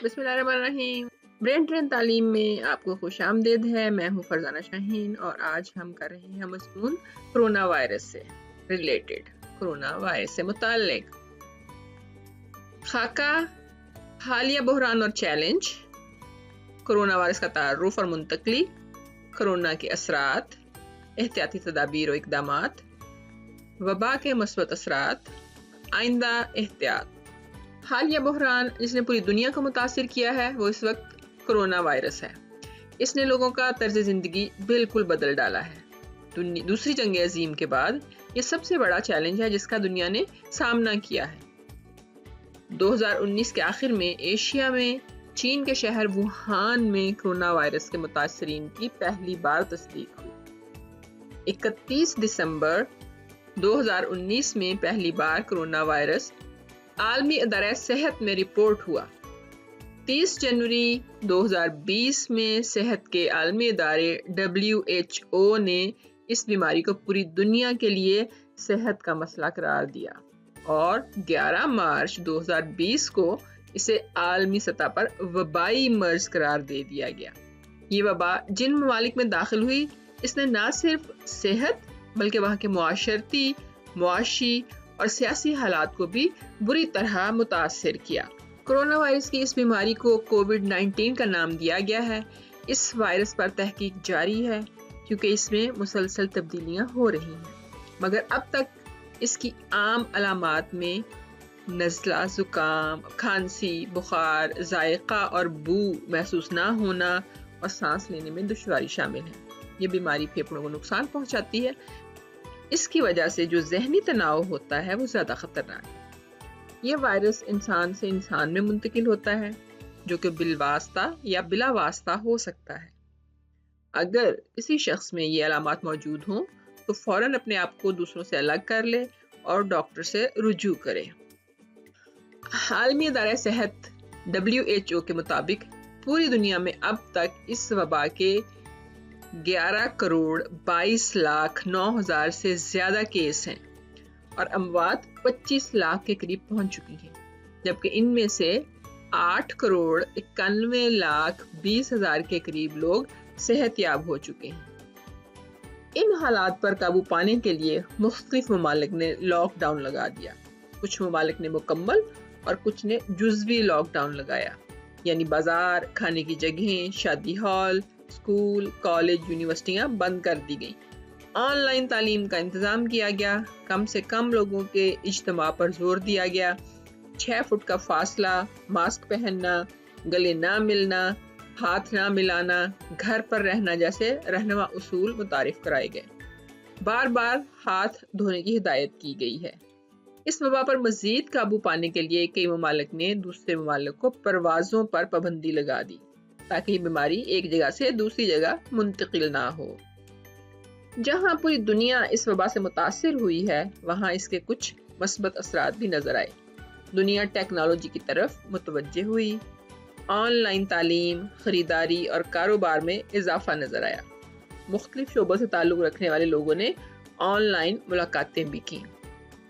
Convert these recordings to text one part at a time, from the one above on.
बिस्मिल्लाहिर्रहमानिर्रहीम। Brain train तालीम में आपको खुश आमदीद है। मैं हूँ फरजाना शाहीन और आज हम कर रहे हैं मज़मून कोरोना वायरस से रिलेटेड, कोरोना वायरस से मुताल्लिक खाका, हालिया बहरान और चैलेंज, कोरोना वायरस का तारुफ और मुंतकली, कोरोना के असरात, एहतियाती तदाबीर और इक़दामात, वबा के मस्बत असरात, आइंदा एहतियात। हालिया बहरान जिसने पूरी दुनिया को मुतासिर किया है वो इस वक्त कोरोना वायरस है। इसने लोगों का तर्ज ज़िंदगी बिल्कुल बदल डाला है। दूसरी जंग अज़ीम के बाद ये सबसे बड़ा चैलेंज है जिसका दुनिया ने सामना किया है। 2019 के आखिर में एशिया में चीन के शहर वुहान में कोरोना वायरस के मुतासरीन की पहली बार तस्दीक हुई। 31 दिसंबर 2019 में पहली बार कोरोना वायरस आलमी इदारा सेहत में रिपोर्ट हुआ। 30 जनवरी 2020 में सेहत के आलमी इदारे WHO ने इस बीमारी को पूरी दुनिया के लिए सेहत का मसला करार दिया और 11 मार्च 2020 को इसे आलमी सतह पर वबाई मर्ज करार दे दिया गया। ये वबा जिन ममालिक में दाखिल हुई इसने न सिर्फ सेहत बल्कि वहाँ के मुआशरती, मुआशी और सियासी हालात को भी बुरी तरह मुतासिर किया। कोरोना वायरस की इस बीमारी को कोविड-19 का नाम दिया गया है। इस वायरस पर तहकीक जारी है क्योंकि इसमें मुसलसल तब्दीलियां हो रही हैं, मगर अब तक इसकी आम अलामात में नज़ला, ज़ुकाम, खांसी, बुखार, जायका और बू महसूस ना होना और सांस लेने में दुश्वारी शामिल है। ये बीमारी फेफड़ों को नुकसान पहुंचाती है। इसकी वजह से जो जहनी तनाव होता है वो ज़्यादा खतरनाक है। ये वायरस इंसान से इंसान में मुंतकिल होता है जो कि बिलवास्ता या बिला वास्ता हो सकता है। अगर किसी शख्स में ये अलामात मौजूद हों तो फौरन अपने आप को दूसरों से अलग कर ले और डॉक्टर से रुजू करे। आलमी इदारा सेहत WHO के मुताबिक पूरी दुनिया में अब तक इस वबा के 11 करोड़ 22 लाख 9 हजार से ज्यादा केस हैं और अमवात 25 लाख के करीब पहुंच चुकी हैं, जबकि इनमें से 8 करोड़ 91 लाख 20 हजार के करीब लोग सेहतयाब हो चुके हैं। इन हालात पर काबू पाने के लिए मुख्तलिफ ममालिक ने लॉकडाउन लगा दिया। कुछ ममालिक ने मुकम्मल और कुछ ने जुज़वी लॉकडाउन लगाया, यानी बाजार, खाने की जगहें, शादी हॉल, स्कूल, कॉलेज, यूनिवर्सिटियां बंद कर दी गई। ऑनलाइन तालीम का इंतज़ाम किया गया। कम से कम लोगों के इज्तिमा पर जोर दिया गया। 6 फुट का फासला, मास्क पहनना, गले ना मिलना, हाथ ना मिलाना, घर पर रहना जैसे रहनुमा उसूल मुतारिफ कराए गए। बार बार हाथ धोने की हिदायत की गई है। इस वबा पर मजीद काबू पाने के लिए कई ममालिक ने दूसरे ममालिक को परवाज़ों पर पाबंदी लगा दी ताकि ये बीमारी एक जगह से दूसरी जगह मुंतकिल ना हो। जहां पूरी दुनिया इस वबा से मुतासिर हुई है वहां इसके कुछ मस्बत असरात भी नजर आए। दुनिया टेक्नोलॉजी की तरफ मुतवज्जे हुई। ऑनलाइन तालीम, खरीदारी और कारोबार में इजाफा नजर आया। मुख्तलिफ शोबों से ताल्लुक रखने वाले लोगों ने ऑनलाइन मुलाकातें भी की।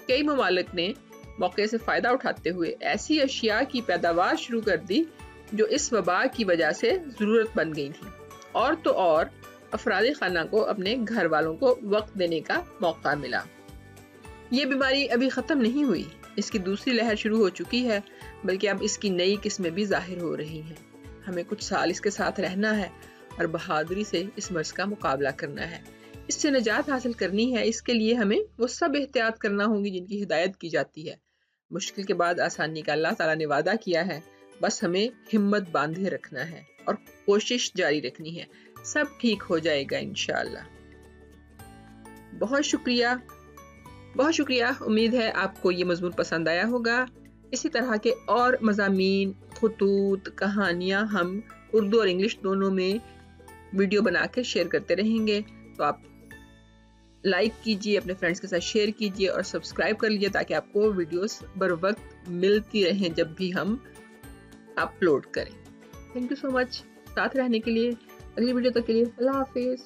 कई ममालिक ने मौके से फ़ायदा उठाते हुए ऐसी अशिया की पैदावार शुरू कर दी जो इस वबा की वजह से ज़रूरत बन गई थी। और तो और अफराद खाना को अपने घर वालों को वक्त देने का मौका मिला। ये बीमारी अभी ख़त्म नहीं हुई, इसकी दूसरी लहर शुरू हो चुकी है, बल्कि अब इसकी नई किस्में भी ज़ाहिर हो रही हैं। हमें कुछ साल इसके साथ रहना है और बहादुरी से इस मर्ज का मुकाबला करना है। इससे निजात हासिल करनी है। इसके लिए हमें वो सब एहतियात करना होगी जिनकी हिदायत की जाती है। मुश्किल के बाद आसानी का अल्लाह ताला ने वादा किया है, बस हमें हिम्मत बांधे रखना है और कोशिश जारी रखनी है। सब ठीक हो जाएगा इंशाअल्लाह। बहुत शुक्रिया, बहुत शुक्रिया। उम्मीद है आपको ये मज़मून पसंद आया होगा। इसी तरह के और मज़ामीन, खुतूत, कहानियाँ हम उर्दू और इंग्लिश दोनों में वीडियो बना के शेयर करते रहेंगे। तो आप लाइक कीजिए, अपने फ्रेंड्स के साथ शेयर कीजिए और सब्सक्राइब कर लीजिए ताकि आपको वीडियोस बर वक्त मिलती रहें जब भी हम अपलोड करें। थैंक यू सो मच साथ रहने के लिए। अगली वीडियो तक के लिए अल्लाह हाफिज़।